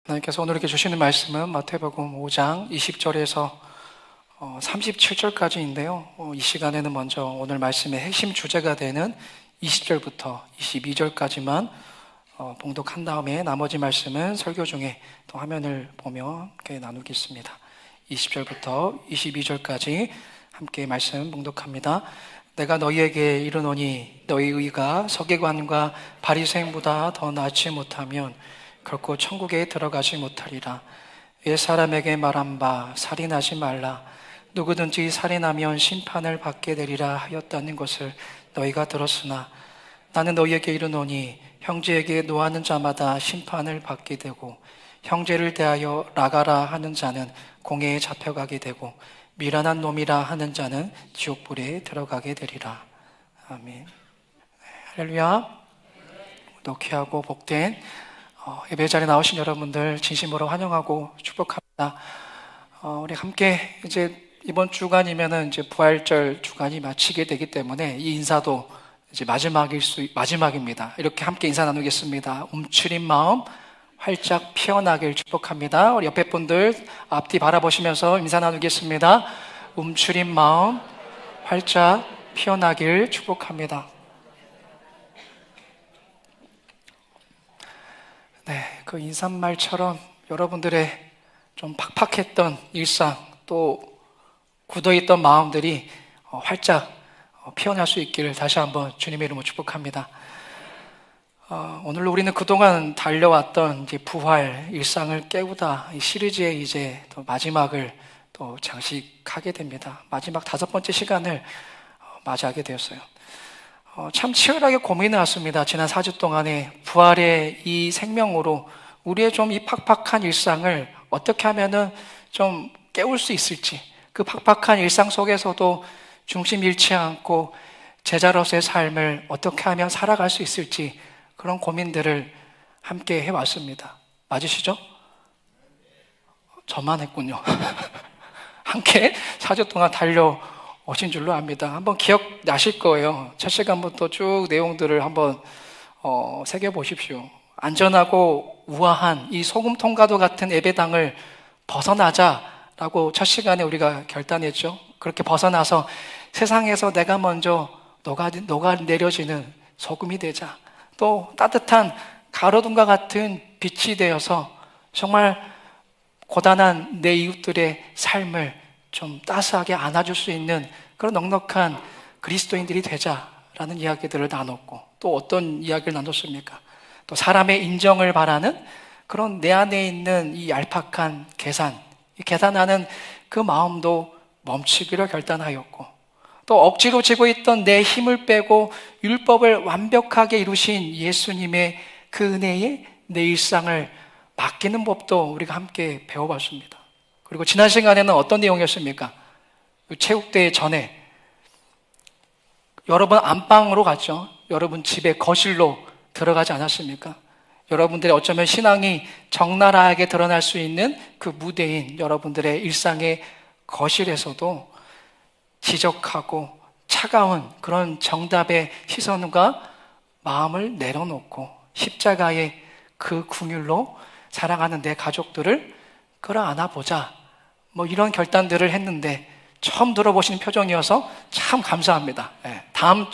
하나님께서 오늘 이렇게 주시는 말씀은 마태복음 5장 20절에서 37절까지인데요. 이 시간에는 먼저 오늘 말씀의 핵심 주제가 되는 20절부터 22절까지만 봉독한 다음에 나머지 말씀은 설교 중에 또 화면을 보며 함께 나누겠습니다. 20절부터 22절까지 함께 말씀 봉독합니다. 내가 너희에게 이르노니 너희 의가 서기관과 바리새인보다 더 낫지 못하면 결코 천국에 들어가지 못하리라. 옛 사람에게 말한 바 살인하지 말라. 누구든지 살인하면 심판을 받게 되리라 하였다는 것을 너희가 들었으나 나는 너희에게 이르노니 형제에게 노하는 자마다 심판을 받게 되고 형제를 대하여 나가라 하는 자는 공회에 잡혀가게 되고 미련한 놈이라 하는 자는 지옥불에 들어가게 되리라. 아멘. 할렐루야. 노키하고 복된 예배 자리에 나오신 여러분들 진심으로 환영하고 축복합니다. 우리 함께 이제 이번 주간이면은 이제 부활절 주간이 마치게 되기 때문에 이 인사도 이제 마지막입니다. 이렇게 함께 인사 나누겠습니다. 움츠린 마음 활짝 피어나길 축복합니다. 우리 옆에 분들 앞뒤 바라보시면서 인사 나누겠습니다. 움츠린 마음 활짝 피어나길 축복합니다. 네, 그 인사말처럼 여러분들의 좀 팍팍했던 일상 또 굳어있던 마음들이 활짝 피어날 수 있기를 다시 한번 주님의 이름으로 축복합니다. 오늘 우리는 그동안 달려왔던 이제 부활 일상을 깨우다 이 시리즈의 이제 또 마지막을 또 장식하게 됩니다. 마지막 5번째 시간을 맞이하게 되었어요. 참 치열하게 고민해 왔습니다. 지난 4주 동안에 부활의 이 생명으로 우리의 좀 이 팍팍한 일상을 어떻게 하면은 좀 깨울 수 있을지, 그 팍팍한 일상 속에서도 중심 잃지 않고 제자로서의 삶을 어떻게 하면 살아갈 수 있을지 그런 고민들을 함께 해왔습니다. 맞으시죠? 저만 했군요. 함께 4주 동안 달려오신 줄로 압니다. 한번 기억나실 거예요. 첫 시간부터 쭉 내용들을 한번 새겨보십시오. 안전하고 우아한 이 소금 통과도 같은 예배당을 벗어나자라고 첫 시간에 우리가 결단했죠. 그렇게 벗어나서 세상에서 내가 먼저 녹아내려지는 소금이 되자. 또 따뜻한 가로등과 같은 빛이 되어서 정말 고단한 내 이웃들의 삶을 좀 따스하게 안아줄 수 있는 그런 넉넉한 그리스도인들이 되자라는 이야기들을 나눴고, 또 어떤 이야기를 나눴습니까? 또 사람의 인정을 바라는 그런 내 안에 있는 이 얄팍한 이 계산하는 그 마음도 멈추기로 결단하였고, 또 억지로 지고 있던 내 힘을 빼고 율법을 완벽하게 이루신 예수님의 그 은혜에 내 일상을 맡기는 법도 우리가 함께 배워봤습니다. 그리고 지난 시간에는 어떤 내용이었습니까? 체육대회 전에 여러분 안방으로 갔죠. 여러분 집에 거실로 들어가지 않았습니까? 여러분들의 어쩌면 신앙이 적나라하게 드러날 수 있는 그 무대인 여러분들의 일상의 거실에서도 지적하고 차가운 그런 정답의 시선과 마음을 내려놓고 십자가의 그 궁율로 사랑하는 내 가족들을 끌어안아 보자, 뭐 이런 결단들을 했는데 처음 들어보시는 표정이어서 참 감사합니다. 다음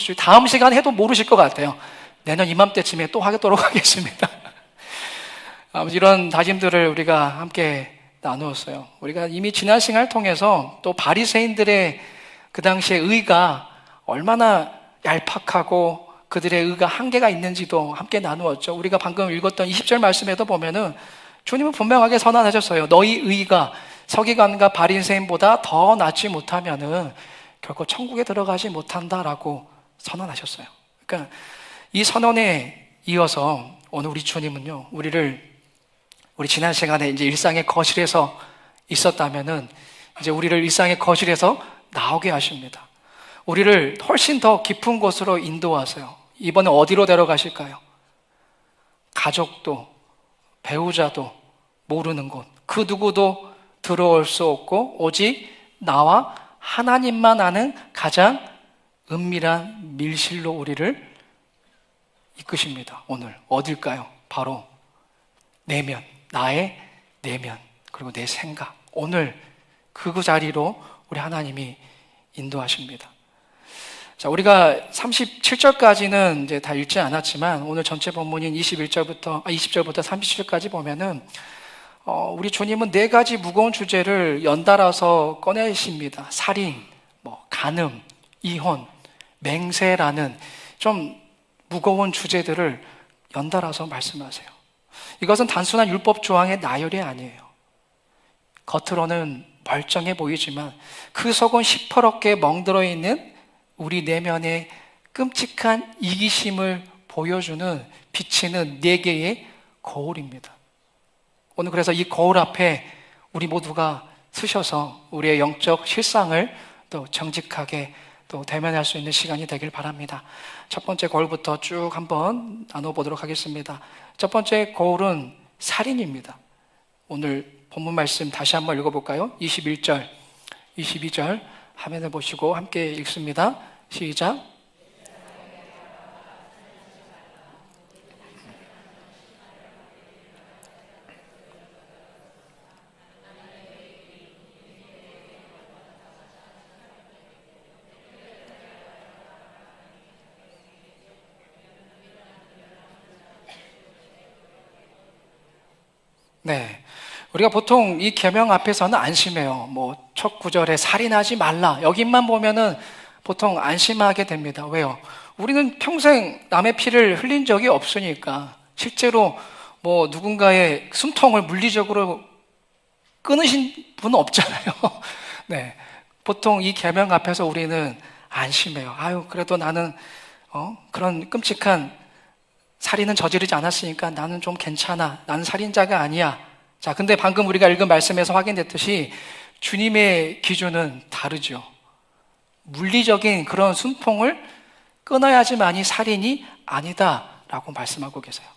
시간 해도 모르실 것 같아요. 내년 이맘때쯤에 또 하도록 하겠습니다. 이런 다짐들을 우리가 함께 나누었어요. 우리가 이미 지난 시간을 통해서 또 바리새인들의 그 당시의 의가 얼마나 얄팍하고 그들의 의가 한계가 있는지도 함께 나누었죠. 우리가 방금 읽었던 20절 말씀에도 보면은 주님은 분명하게 선언하셨어요. 너희 의가 서기관과 바리새인보다 더 낫지 못하면은 결코 천국에 들어가지 못한다라고 선언하셨어요. 그러니까 이 선언에 이어서 오늘 우리 주님은요, 우리 지난 시간에 이제 일상의 거실에서 있었다면은 이제 우리를 일상의 거실에서 나오게 하십니다. 우리를 훨씬 더 깊은 곳으로 인도하세요. 이번에 어디로 데려가실까요? 가족도 배우자도 모르는 곳, 그 누구도 들어올 수 없고 오직 나와 하나님만 아는 가장 은밀한 밀실로 우리를 이끄십니다. 오늘 어딜까요? 바로 내면, 나의 내면, 그리고 내 생각, 오늘 그 자리로 우리 하나님이 인도하십니다. 자, 우리가 37절까지는 이제 다 읽지 않았지만 오늘 전체 본문인 20절부터 37절까지 보면은 우리 주님은 네 가지 무거운 주제를 연달아서 꺼내십니다. 살인, 간음, 이혼, 맹세라는 좀 무거운 주제들을 연달아서 말씀하세요. 이것은 단순한 율법 조항의 나열이 아니에요. 겉으로는 멀쩡해 보이지만 그 속은 시퍼렇게 멍들어 있는 우리 내면의 끔찍한 이기심을 보여주는 비치는 네 개의 거울입니다. 오늘 그래서 이 거울 앞에 우리 모두가 서셔서 우리의 영적 실상을 또 정직하게 또 대면할 수 있는 시간이 되길 바랍니다. 첫 번째 거울부터 쭉 한번 나눠보도록 하겠습니다. 첫 번째 거울은 살인입니다. 오늘 본문 말씀 다시 한번 읽어볼까요? 21절, 22절 화면을 보시고 함께 읽습니다. 시작. 네, 우리가 보통 이 계명 앞에서는 안심해요. 첫 구절에 살인하지 말라 여기만 보면은 보통 안심하게 됩니다. 왜요? 우리는 평생 남의 피를 흘린 적이 없으니까. 실제로 누군가의 숨통을 물리적으로 끊으신 분은 없잖아요. 네, 보통 이 계명 앞에서 우리는 안심해요. 아유, 그래도 나는 그런 끔찍한 살인은 저지르지 않았으니까 나는 좀 괜찮아. 나는 살인자가 아니야. 자, 근데 방금 우리가 읽은 말씀에서 확인됐듯이 주님의 기준은 다르죠. 물리적인 그런 숨통을 끊어야지만이 살인이 아니다라고 말씀하고 계세요.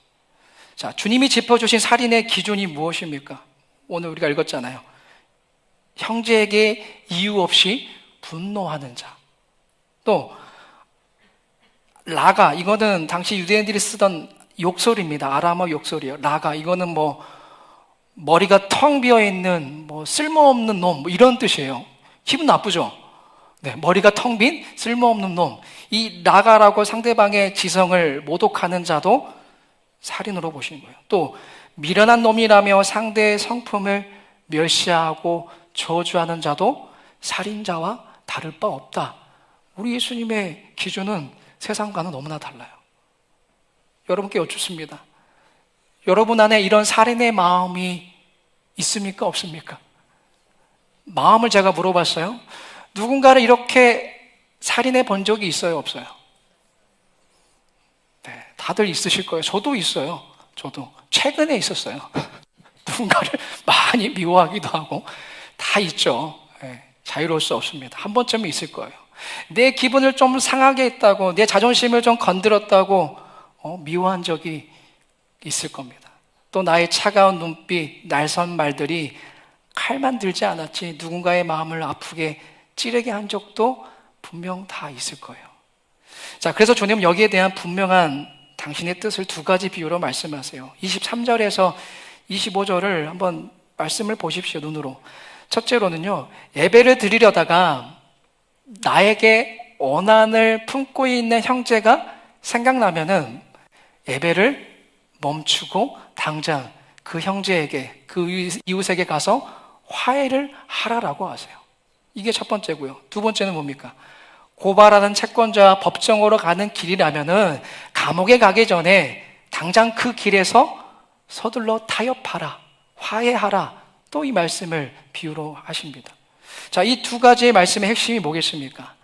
자, 주님이 짚어주신 살인의 기준이 무엇입니까? 오늘 우리가 읽었잖아요. 형제에게 이유 없이 분노하는 자. 또 라가, 이거는 당시 유대인들이 쓰던 욕설입니다. 아람어 욕설이에요. 라가, 이거는 머리가 텅 비어있는 쓸모없는 놈 이런 뜻이에요. 기분 나쁘죠? 네, 머리가 텅 빈 쓸모없는 놈. 이 라가라고 상대방의 지성을 모독하는 자도 살인으로 보시는 거예요. 또 미련한 놈이라며 상대의 성품을 멸시하고 저주하는 자도 살인자와 다를 바 없다. 우리 예수님의 기준은 세상과는 너무나 달라요. 여러분께 여쭙습니다. 여러분 안에 이런 살인의 마음이 있습니까? 없습니까? 마음을 제가 물어봤어요. 누군가를 이렇게 살인해 본 적이 있어요? 없어요? 네, 다들 있으실 거예요. 저도 있어요. 저도 최근에 있었어요. 누군가를 많이 미워하기도 하고 다 있죠. 네, 자유로울 수 없습니다. 한 번쯤은 있을 거예요. 내 기분을 좀 상하게 했다고, 내 자존심을 좀 건드렸다고 미워한 적이 있을 겁니다. 또 나의 차가운 눈빛, 날선 말들이 칼만 들지 않았지 누군가의 마음을 아프게 찌르게 한 적도 분명 다 있을 거예요. 자, 그래서 주님은 여기에 대한 분명한 당신의 뜻을 두 가지 비유로 말씀하세요. 23절에서 25절을 한번 말씀을 보십시오, 눈으로. 첫째로는요, 예배를 드리려다가 나에게 원한을 품고 있는 형제가 생각나면은 예배를 멈추고 당장 그 형제에게, 그 이웃에게 가서 화해를 하라라고 하세요. 이게 첫 번째고요. 두 번째는 뭡니까? 고발하는 채권자와 법정으로 가는 길이라면은 감옥에 가기 전에 당장 그 길에서 서둘러 타협하라, 화해하라. 또 이 말씀을 비유로 하십니다. 자, 이 두 가지의 말씀의 핵심이 뭐겠습니까?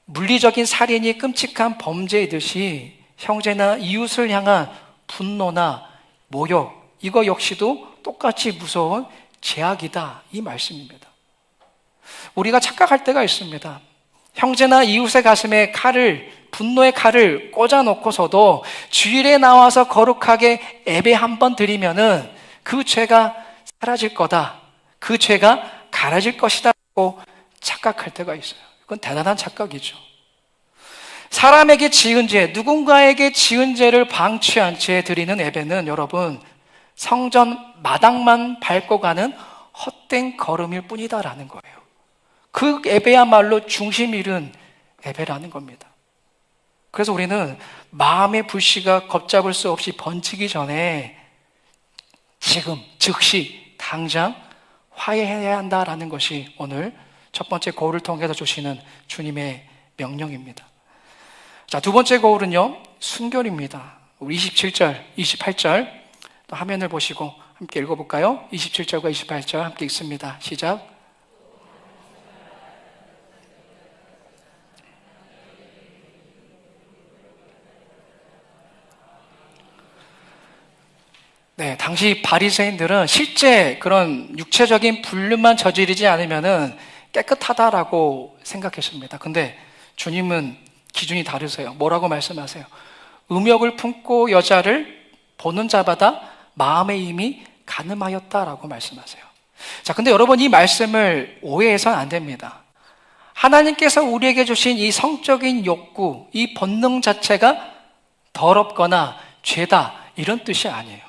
물리적인 살인이 끔찍한 범죄이듯이 형제나 이웃을 향한 분노나 모욕, 이거 역시도 똑같이 무서운 죄악이다, 이 말씀입니다. 우리가 착각할 때가 있습니다. 형제나 이웃의 가슴에 분노의 칼을 꽂아놓고서도 주일에 나와서 거룩하게 예배 한 번 드리면은 그 죄가 사라질 거다, 그 죄가 가라질 것이다 라고 착각할 때가 있어요. 그건 대단한 착각이죠. 사람에게 지은 죄, 누군가에게 지은 죄를 방치한 채 드리는 예배는 여러분, 성전 마당만 밟고 가는 헛된 걸음일 뿐이다라는 거예요. 그 예배야말로 중심 잃은 예배라는 겁니다. 그래서 우리는 마음의 불씨가 걷잡을 수 없이 번지기 전에 지금 즉시 당장 화해해야 한다라는 것이 오늘 첫 번째 거울을 통해서 주시는 주님의 명령입니다. 자, 두 번째 거울은요, 순결입니다. 우리 27절, 28절 또 화면을 보시고 함께 읽어볼까요? 27절과 28절 함께 읽습니다. 시작. 네, 당시 바리새인들은 실제 그런 육체적인 불륜만 저지르지 않으면은 깨끗하다라고 생각했습니다. 근데 주님은 기준이 다르세요. 뭐라고 말씀하세요? 음욕을 품고 여자를 보는 자마다 마음의 힘이 가늠하였다라고 말씀하세요. 자, 근데 여러분 이 말씀을 오해해서는 안 됩니다. 하나님께서 우리에게 주신 이 성적인 욕구, 이 본능 자체가 더럽거나 죄다 이런 뜻이 아니에요.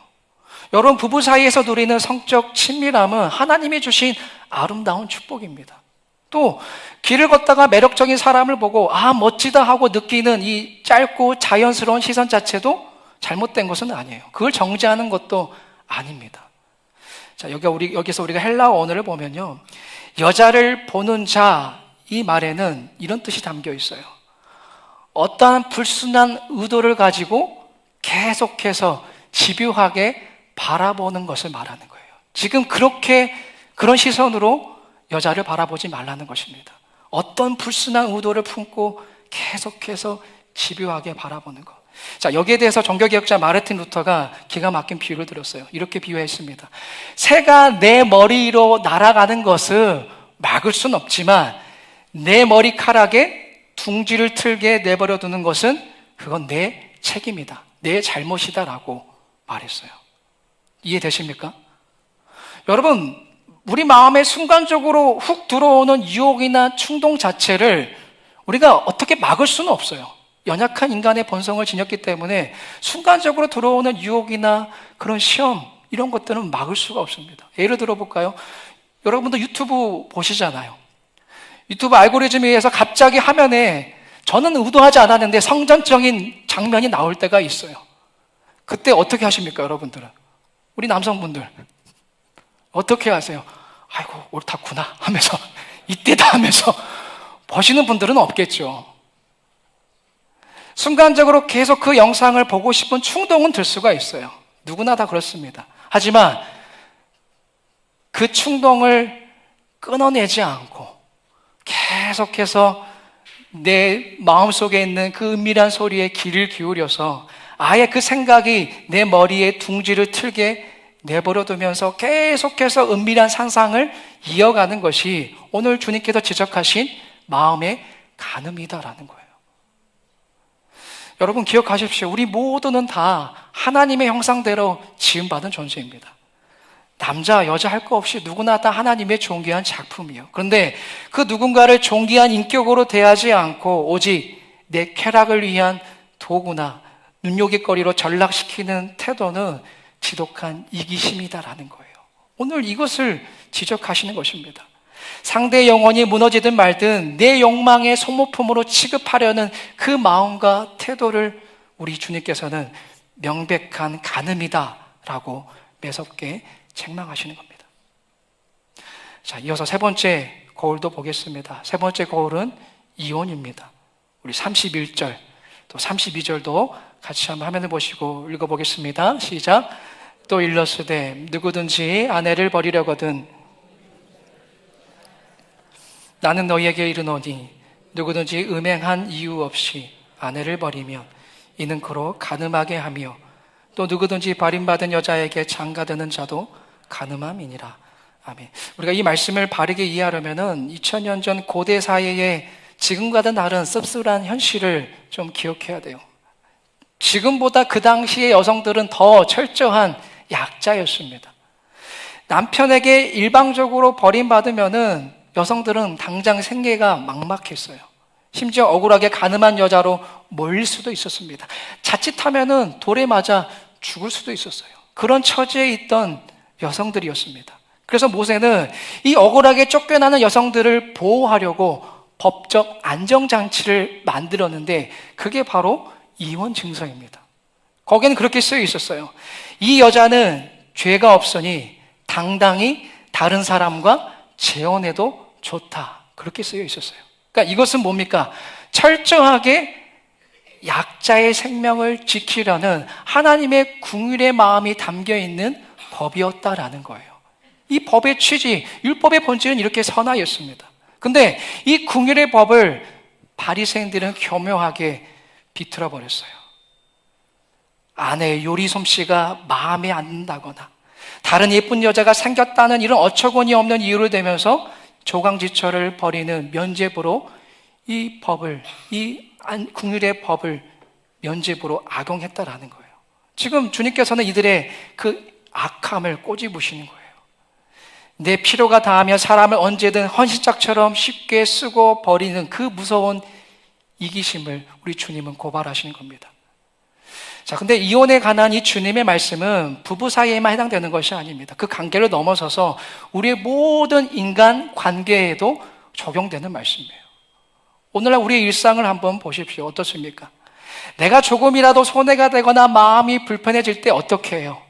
여러분 부부 사이에서 누리는 성적 친밀함은 하나님이 주신 아름다운 축복입니다. 또 길을 걷다가 매력적인 사람을 보고 아 멋지다 하고 느끼는 이 짧고 자연스러운 시선 자체도 잘못된 것은 아니에요. 그걸 정죄하는 것도 아닙니다. 자, 여기서 우리가 헬라어 언어를 보면요, 여자를 보는 자 이 말에는 이런 뜻이 담겨 있어요. 어떠한 불순한 의도를 가지고 계속해서 집요하게 바라보는 것을 말하는 거예요. 지금 그런 시선으로 여자를 바라보지 말라는 것입니다. 어떤 불순한 의도를 품고 계속해서 집요하게 바라보는 것. 자, 여기에 대해서 종교개혁자 마르틴 루터가 기가 막힌 비유를 들었어요. 이렇게 비유했습니다. 새가 내 머리로 날아가는 것을 막을 수는 없지만 내 머리카락에 둥지를 틀게 내버려 두는 것은 그건 내 책임이다. 내 잘못이다라고 말했어요. 이해되십니까? 여러분, 우리 마음에 순간적으로 훅 들어오는 유혹이나 충동 자체를 우리가 어떻게 막을 수는 없어요. 연약한 인간의 본성을 지녔기 때문에 순간적으로 들어오는 유혹이나 그런 시험 이런 것들은 막을 수가 없습니다. 예를 들어 볼까요? 여러분도 유튜브 보시잖아요. 유튜브 알고리즘에 의해서 갑자기 화면에 저는 의도하지 않았는데 성전적인 장면이 나올 때가 있어요. 그때 어떻게 하십니까, 여러분들은? 우리 남성분들 어떻게 하세요? 아이고 옳다구나 하면서 이때다 하면서 보시는 분들은 없겠죠. 순간적으로 계속 그 영상을 보고 싶은 충동은 들 수가 있어요. 누구나 다 그렇습니다. 하지만 그 충동을 끊어내지 않고 계속해서 내 마음속에 있는 그 은밀한 소리에 귀를 기울여서 아예 그 생각이 내 머리에 둥지를 틀게 내버려두면서 계속해서 은밀한 상상을 이어가는 것이 오늘 주님께서 지적하신 마음의 간음이다라는 거예요. 여러분 기억하십시오. 우리 모두는 다 하나님의 형상대로 지음받은 존재입니다. 남자, 여자 할 거 없이 누구나 다 하나님의 존귀한 작품이에요. 그런데 그 누군가를 존귀한 인격으로 대하지 않고 오직 내 쾌락을 위한 도구나 눈요깃거리로 전락시키는 태도는 지독한 이기심이다라는 거예요. 오늘 이것을 지적하시는 것입니다. 상대의 영혼이 무너지든 말든 내 욕망의 소모품으로 취급하려는 그 마음과 태도를 우리 주님께서는 명백한 간음이다라고 매섭게 책망하시는 겁니다. 자, 이어서 세 번째 거울도 보겠습니다. 세 번째 거울은 이혼입니다. 우리 31절 또 32절도 같이 한번 화면을 보시고 읽어보겠습니다. 시작. 또 일러스되 누구든지 아내를 버리려거든 나는 너희에게 이르노니 누구든지 음행한 이유 없이 아내를 버리면 이는 그로 간음하게 하며 또 누구든지 버림받은 여자에게 장가드는 자도 간음함이니라. 아멘. 우리가 이 말씀을 바르게 이해하려면은 2000년 전 고대 사회의 지금과는 다른 씁쓸한 현실을 좀 기억해야 돼요. 지금보다 그 당시의 여성들은 더 철저한 약자였습니다. 남편에게 일방적으로 버림받으면은 여성들은 당장 생계가 막막했어요. 심지어 억울하게 간음한 여자로 몰릴 수도 있었습니다. 자칫하면은 돌에 맞아 죽을 수도 있었어요. 그런 처지에 있던 여성들이었습니다. 그래서 모세는 이 억울하게 쫓겨나는 여성들을 보호하려고 법적 안정장치를 만들었는데 그게 바로 이혼 증서입니다. 거기에는 그렇게 쓰여 있었어요. 이 여자는 죄가 없으니 당당히 다른 사람과 재혼해도 좋다. 그렇게 쓰여 있었어요. 그러니까 이것은 뭡니까? 철저하게 약자의 생명을 지키려는 하나님의 긍휼의 마음이 담겨 있는 법이었다라는 거예요. 이 법의 취지, 율법의 본질은 이렇게 선하였습니다. 근데 이 긍휼의 법을 바리새인들은 교묘하게 비틀어 버렸어요. 아내의 요리 솜씨가 마음에 안 든다거나 다른 예쁜 여자가 생겼다는 이런 어처구니 없는 이유를 대면서 조강지처를 벌이는 면죄부로 이 법을, 이 긍휼의 법을 면죄부로 악용했다라는 거예요. 지금 주님께서는 이들의 그 악함을 꼬집으시는 거예요. 내 필요가 닿으면 사람을 언제든 헌신짝처럼 쉽게 쓰고 버리는 그 무서운 이기심을 우리 주님은 고발하시는 겁니다. 자, 근데 이혼에 관한 이 주님의 말씀은 부부 사이에만 해당되는 것이 아닙니다. 그 관계를 넘어서서 우리의 모든 인간 관계에도 적용되는 말씀이에요. 오늘날 우리의 일상을 한번 보십시오. 어떻습니까? 내가 조금이라도 손해가 되거나 마음이 불편해질 때 어떻게 해요?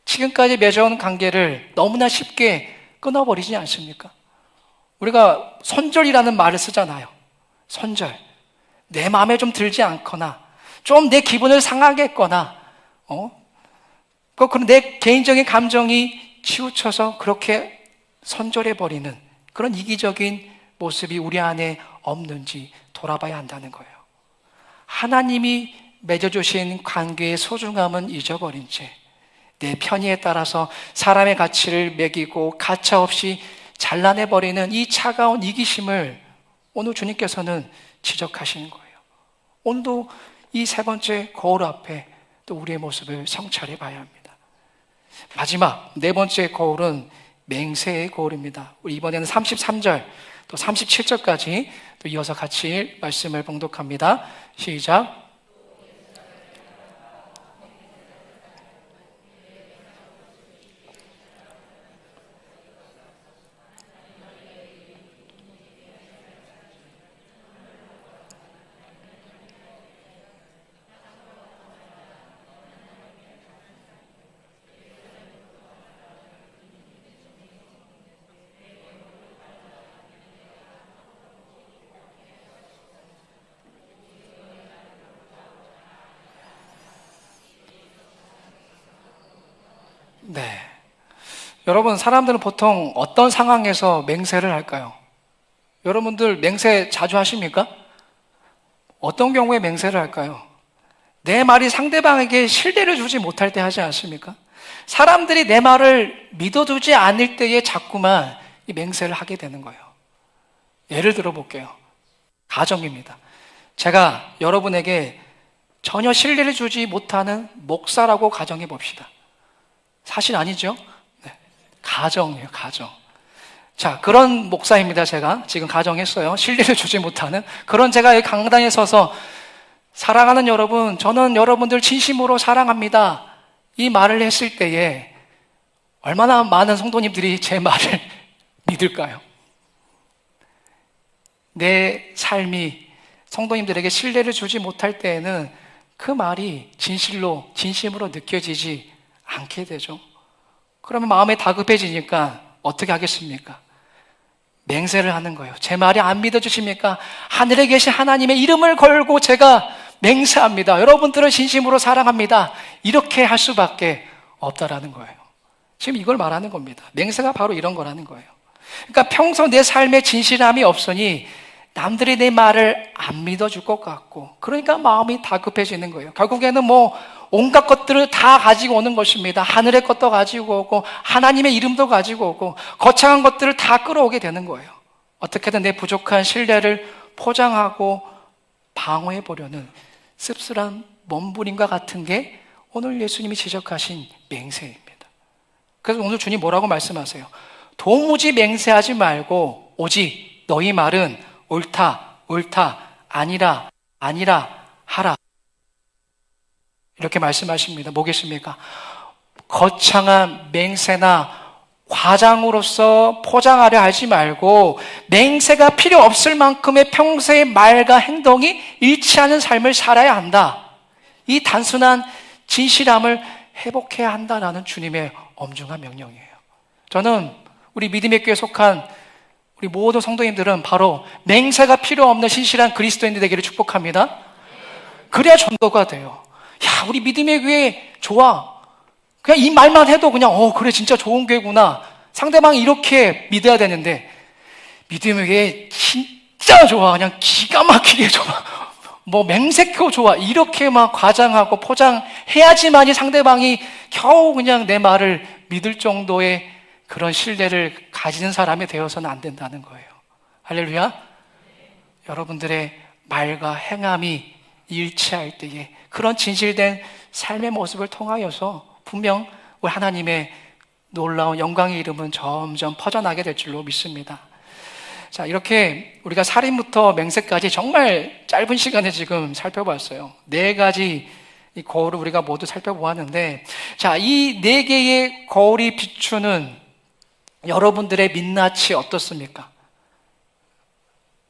지금까지 맺어온 관계를 너무나 쉽게 끊어버리지 않습니까? 우리가 손절이라는 말을 쓰잖아요. 손절. 내 마음에 좀 들지 않거나 좀 내 기분을 상하게 했거나 그럼 내 개인적인 감정이 치우쳐서 그렇게 손절해버리는 그런 이기적인 모습이 우리 안에 없는지 돌아봐야 한다는 거예요. 하나님이 맺어주신 관계의 소중함은 잊어버린 채 내 편의에 따라서 사람의 가치를 매기고 가차없이 잘라내버리는 이 차가운 이기심을 오늘 주님께서는 지적하시는 거예요. 오늘도 이 세 번째 거울 앞에 또 우리의 모습을 성찰해 봐야 합니다. 마지막 네 번째 거울은 맹세의 거울입니다. 우리 이번에는 33절 또 37절까지 또 이어서 같이 말씀을 봉독합니다. 시작. 네. 여러분, 사람들은 보통 어떤 상황에서 맹세를 할까요? 여러분들 맹세 자주 하십니까? 어떤 경우에 맹세를 할까요? 내 말이 상대방에게 신뢰를 주지 못할 때 하지 않습니까? 사람들이 내 말을 믿어주지 않을 때에 자꾸만 이 맹세를 하게 되는 거예요. 예를 들어 볼게요. 가정입니다. 제가 여러분에게 전혀 신뢰를 주지 못하는 목사라고 가정해 봅시다. 사실 아니죠? 네. 가정이에요, 가정. 자, 그런 목사입니다. 제가 지금 가정했어요. 신뢰를 주지 못하는 그런 제가 이 강당에 서서 사랑하는 여러분, 저는 여러분들 진심으로 사랑합니다. 이 말을 했을 때에 얼마나 많은 성도님들이 제 말을 믿을까요? 내 삶이 성도님들에게 신뢰를 주지 못할 때에는 그 말이 진심으로 느껴지지 않게 되죠. 그러면 마음이 다급해지니까 어떻게 하겠습니까? 맹세를 하는 거예요. 제 말이 안 믿어주십니까? 하늘에 계신 하나님의 이름을 걸고 제가 맹세합니다. 여러분들을 진심으로 사랑합니다. 이렇게 할 수밖에 없다라는 거예요. 지금 이걸 말하는 겁니다. 맹세가 바로 이런 거라는 거예요. 그러니까 평소 내 삶에 진실함이 없으니 남들이 내 말을 안 믿어줄 것 같고, 그러니까 마음이 다급해지는 거예요. 결국에는 온갖 것들을 다 가지고 오는 것입니다. 하늘의 것도 가지고 오고 하나님의 이름도 가지고 오고 거창한 것들을 다 끌어오게 되는 거예요. 어떻게든 내 부족한 신뢰를 포장하고 방어해 보려는 씁쓸한 몸부림과 같은 게 오늘 예수님이 지적하신 맹세입니다. 그래서 오늘 주님 뭐라고 말씀하세요? 도무지 맹세하지 말고 오직 너희 말은 옳다, 옳다, 아니라, 아니라 하라. 이렇게 말씀하십니다. 뭐겠습니까? 거창한 맹세나 과장으로서 포장하려 하지 말고 맹세가 필요 없을 만큼의 평소의 말과 행동이 일치하는 삶을 살아야 한다. 이 단순한 진실함을 회복해야 한다라는 주님의 엄중한 명령이에요. 저는 우리 믿음의 교회에 속한 우리 모든 성도님들은 바로 맹세가 필요 없는 신실한 그리스도인들 되기를 축복합니다. 그래야 전도가 돼요. 야, 우리 믿음의 교회 좋아. 그냥 이 말만 해도 그냥 그래 진짜 좋은 교회구나. 상대방이 이렇게 믿어야 되는데 믿음의 교회 진짜 좋아. 그냥 기가 막히게 좋아. 뭐 맹세코 좋아. 이렇게 막 과장하고 포장해야지만이 상대방이 겨우 그냥 내 말을 믿을 정도의 그런 신뢰를 가지는 사람이 되어서는 안 된다는 거예요. 할렐루야. 여러분들의 말과 행함이 일치할 때에 그런 진실된 삶의 모습을 통하여서 분명 우리 하나님의 놀라운 영광의 이름은 점점 퍼져나게 될 줄로 믿습니다. 자, 이렇게 우리가 살인부터 맹세까지 정말 짧은 시간에 지금 살펴봤어요. 4가지 이 거울을 우리가 모두 살펴보았는데, 자, 이 4개의 거울이 비추는 여러분들의 민낯이 어떻습니까?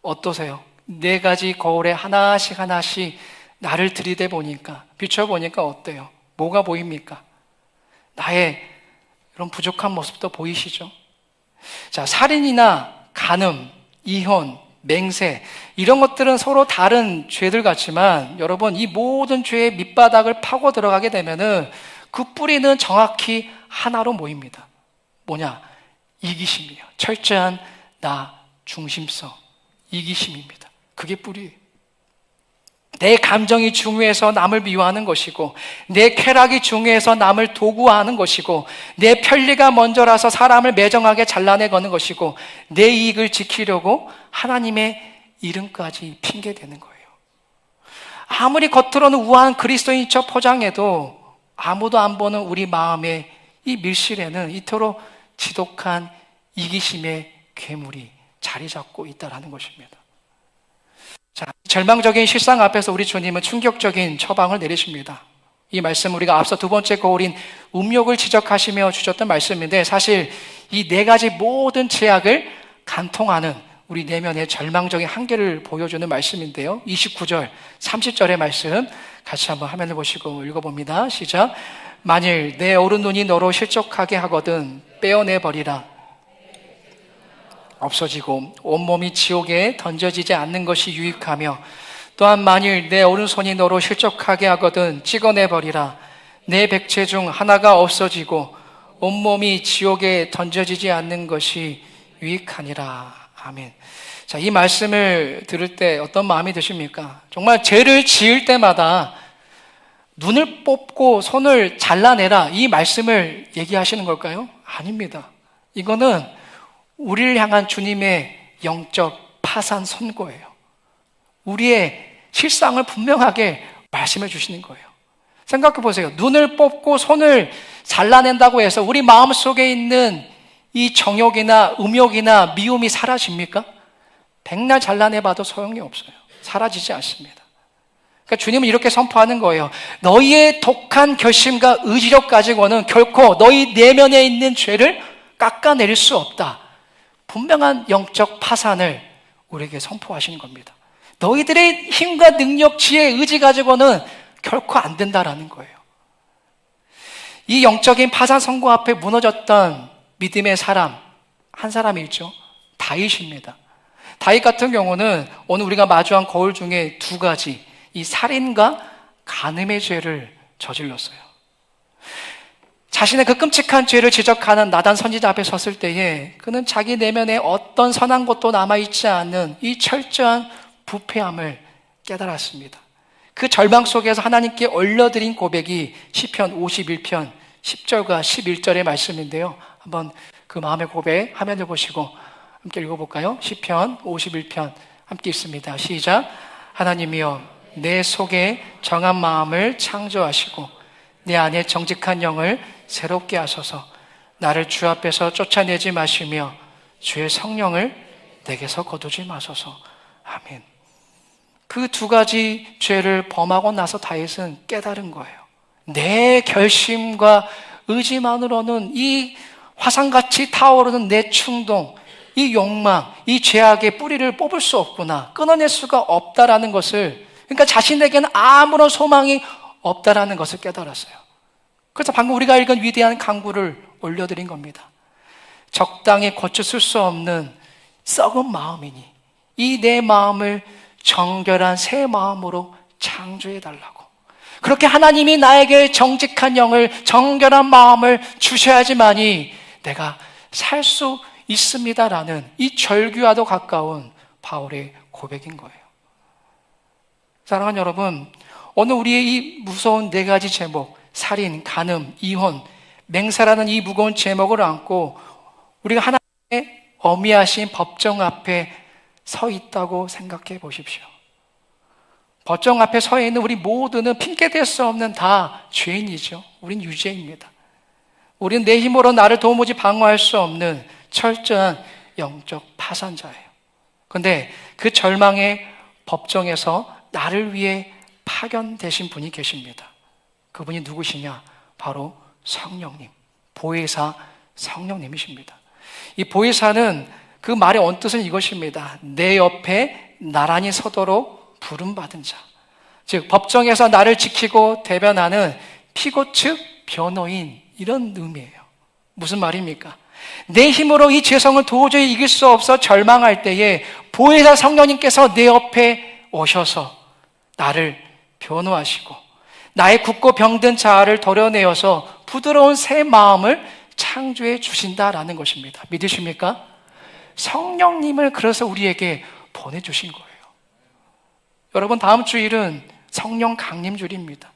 어떠세요? 4가지 거울에 하나씩 나를 들이대 보니까, 비춰보니까 어때요? 뭐가 보입니까? 나의 이런 부족한 모습도 보이시죠? 자, 살인이나 간음, 이혼, 맹세, 이런 것들은 서로 다른 죄들 같지만 여러분, 이 모든 죄의 밑바닥을 파고 들어가게 되면은 그 뿌리는 정확히 하나로 모입니다. 뭐냐? 이기심이에요. 철저한 나 중심성, 이기심입니다. 그게 뿌리예요. 내 감정이 중요해서 남을 미워하는 것이고, 내 쾌락이 중요해서 남을 도구화하는 것이고, 내 편리가 먼저라서 사람을 매정하게 잘라내거는 것이고, 내 이익을 지키려고 하나님의 이름까지 핑계대는 거예요. 아무리 겉으로는 우아한 그리스도인 척 포장해도 아무도 안 보는 우리 마음의 이 밀실에는 이토록 지독한 이기심의 괴물이 자리 잡고 있다는 것입니다. 자, 절망적인 실상 앞에서 우리 주님은 충격적인 처방을 내리십니다. 이 말씀 우리가 앞서 2번째 거울인 음욕을 지적하시며 주셨던 말씀인데, 사실 이 4가지 모든 제약을 간통하는 우리 내면의 절망적인 한계를 보여주는 말씀인데요. 29절, 30절의 말씀 같이 한번 화면을 보시고 읽어봅니다. 시작. 만일 내 오른눈이 너로 실족하게 하거든 빼어내버리라. 없어지고 온몸이 지옥에 던져지지 않는 것이 유익하며, 또한 만일 내 오른손이 너로 실족하게 하거든 찍어내버리라. 내 백체 중 하나가 없어지고 온몸이 지옥에 던져지지 않는 것이 유익하니라. 아멘. 자, 이 말씀을 들을 때 어떤 마음이 드십니까? 정말 죄를 지을 때마다 눈을 뽑고 손을 잘라내라, 이 말씀을 얘기하시는 걸까요? 아닙니다. 이거는 우리를 향한 주님의 영적 파산 선고예요. 우리의 실상을 분명하게 말씀해 주시는 거예요. 생각해 보세요. 눈을 뽑고 손을 잘라낸다고 해서 우리 마음속에 있는 이 정욕이나 음욕이나 미움이 사라집니까? 백날 잘라내봐도 소용이 없어요. 사라지지 않습니다. 그러니까 주님은 이렇게 선포하는 거예요. 너희의 독한 결심과 의지력 가지고는 결코 너희 내면에 있는 죄를 깎아내릴 수 없다. 분명한 영적 파산을 우리에게 선포하시는 겁니다. 너희들의 힘과 능력, 지혜, 의지 가지고는 결코 안 된다라는 거예요. 이 영적인 파산 선고 앞에 무너졌던 믿음의 사람, 한 사람이 있죠. 다윗입니다. 다윗 같은 경우는 오늘 우리가 마주한 거울 중에 2가지, 이 살인과 간음의 죄를 저질렀어요. 자신의 그 끔찍한 죄를 지적하는 나단 선지자 앞에 섰을 때에 그는 자기 내면에 어떤 선한 것도 남아있지 않는 이 철저한 부패함을 깨달았습니다. 그 절망 속에서 하나님께 올려드린 고백이 시편 51편 10절과 11절의 말씀인데요. 한번 그 마음의 고백 화면을 보시고 함께 읽어볼까요? 시편 51편 함께 읽습니다. 시작. 하나님이여, 내 속에 정한 마음을 창조하시고 내 안에 정직한 영을 새롭게 하소서. 나를 주 앞에서 쫓아내지 마시며 주의 성령을 내게서 거두지 마소서. 아멘. 그 2가지 죄를 범하고 나서 다윗은 깨달은 거예요. 내 결심과 의지만으로는 이 화산같이 타오르는 내 충동, 이 욕망, 이 죄악의 뿌리를 뽑을 수 없구나, 끊어낼 수가 없다라는 것을, 그러니까 자신에게는 아무런 소망이 없다라는 것을 깨달았어요. 그래서 방금 우리가 읽은 위대한 강구를 올려드린 겁니다. 적당히 고쳐 쓸 수 없는 썩은 마음이니 이 내 마음을 정결한 새 마음으로 창조해달라고. 그렇게 하나님이 나에게 정직한 영을, 정결한 마음을 주셔야지만이 내가 살 수 있습니다라는 이 절규와도 가까운 바울의 고백인 거예요. 사랑하는 여러분, 오늘 우리의 이 무서운 네 가지 제목, 살인, 간음, 이혼, 맹세라는 이 무거운 제목을 안고 우리가 하나님의 어미하신 법정 앞에 서 있다고 생각해 보십시오. 법정 앞에 서 있는 우리 모두는 핑계댈 수 없는 다 죄인이죠. 우린 유죄입니다. 우리는 내 힘으로 나를 도무지 방어할 수 없는 철저한 영적 파산자예요. 그런데 그 절망의 법정에서 나를 위해 파견되신 분이 계십니다. 그분이 누구시냐? 바로 성령님, 보혜사 성령님이십니다. 이 보혜사는 그 말의 원뜻은 이것입니다. 내 옆에 나란히 서도록 부름받은 자. 즉 법정에서 나를 지키고 대변하는 피고 측 변호인, 이런 의미예요. 무슨 말입니까? 내 힘으로 이 죄성을 도저히 이길 수 없어 절망할 때에 보혜사 성령님께서 내 옆에 오셔서 나를 변호하시고 나의 굳고 병든 자아를 도려내어서 부드러운 새 마음을 창조해 주신다라는 것입니다. 믿으십니까? 성령님을 그래서 우리에게 보내주신 거예요. 여러분, 다음 주일은 성령 강림주일입니다.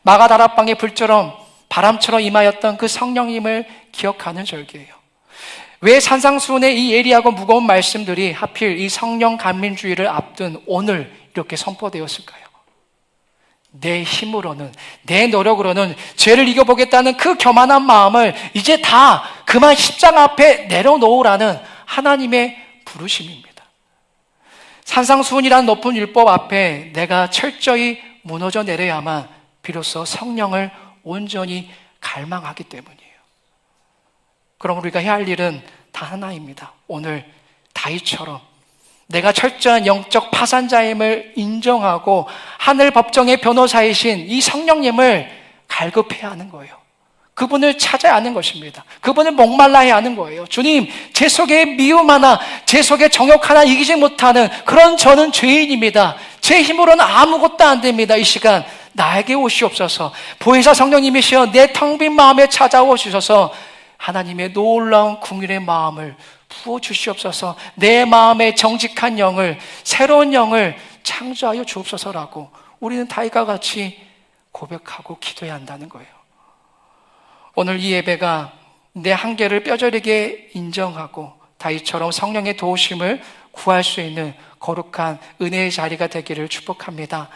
마가다락방의 불처럼 바람처럼 임하였던 그 성령님을 기억하는 절기예요. 왜 산상수훈의 이 예리하고 무거운 말씀들이 하필 이 성령 강림주일을 앞둔 오늘 이렇게 선포되었을까요? 내 힘으로는, 내 노력으로는 죄를 이겨보겠다는 그 교만한 마음을 이제 다 그만 십자가 앞에 내려놓으라는 하나님의 부르심입니다. 산상수훈이라는 높은 율법 앞에 내가 철저히 무너져 내려야만 비로소 성령을 온전히 갈망하기 때문이에요. 그럼 우리가 해야 할 일은 단 하나입니다. 오늘 다윗처럼 내가 철저한 영적 파산자임을 인정하고 하늘 법정의 변호사이신 이 성령님을 갈급해야 하는 거예요. 그분을 찾아야 하는 것입니다. 그분을 목말라야 하는 거예요. 주님, 제 속에 미움 하나, 제 속에 정욕 하나 이기지 못하는 그런 저는 죄인입니다. 제 힘으로는 아무것도 안 됩니다. 이 시간 나에게 오시옵소서. 보혜사 성령님이시여 내 텅 빈 마음에 찾아오셔서 하나님의 놀라운 궁일의 마음을 부어주시옵소서. 내 마음에 정직한 영을, 새로운 영을 창조하여 주옵소서라고 우리는 다윗과 같이 고백하고 기도해야 한다는 거예요. 오늘 이 예배가 내 한계를 뼈저리게 인정하고 다윗처럼 성령의 도우심을 구할 수 있는 거룩한 은혜의 자리가 되기를 축복합니다.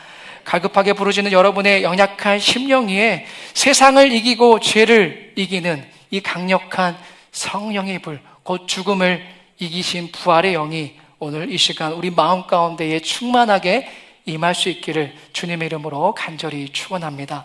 갈급하게 부르짖는 여러분의 연약한 심령 위에 세상을 이기고 죄를 이기는 이 강력한 성령의 불, 곧 죽음을 이기신 부활의 영이 오늘 이 시간 우리 마음 가운데에 충만하게 임할 수 있기를 주님의 이름으로 간절히 축원합니다.